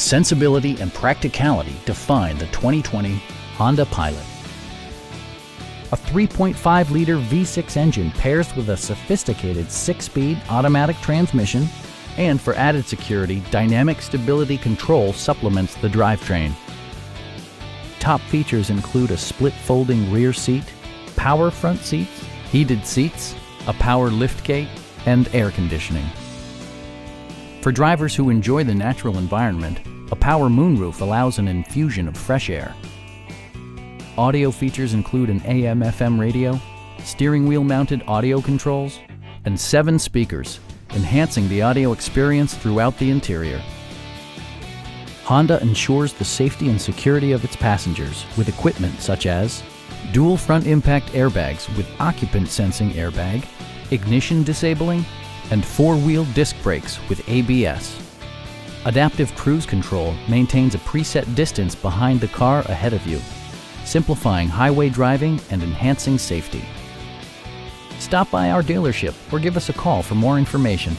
Sensibility and practicality define the 2020 Honda Pilot. A 3.5-liter V6 engine pairs with a sophisticated 6-speed automatic transmission, and for added security, dynamic stability control supplements the drivetrain. Top features include a split folding rear seat, power front seats, heated seats, a power liftgate, and air conditioning. For drivers who enjoy the natural environment, a power moonroof allows an infusion of fresh air. Audio features include an AM/FM radio, steering wheel mounted audio controls, and 7 speakers, enhancing the audio experience throughout the interior. Honda ensures the safety and security of its passengers with equipment such as dual front impact airbags with occupant sensing airbag, ignition disabling, and 4-wheel disc brakes with ABS. Adaptive Cruise Control maintains a preset distance behind the car ahead of you, simplifying highway driving and enhancing safety. Stop by our dealership or give us a call for more information.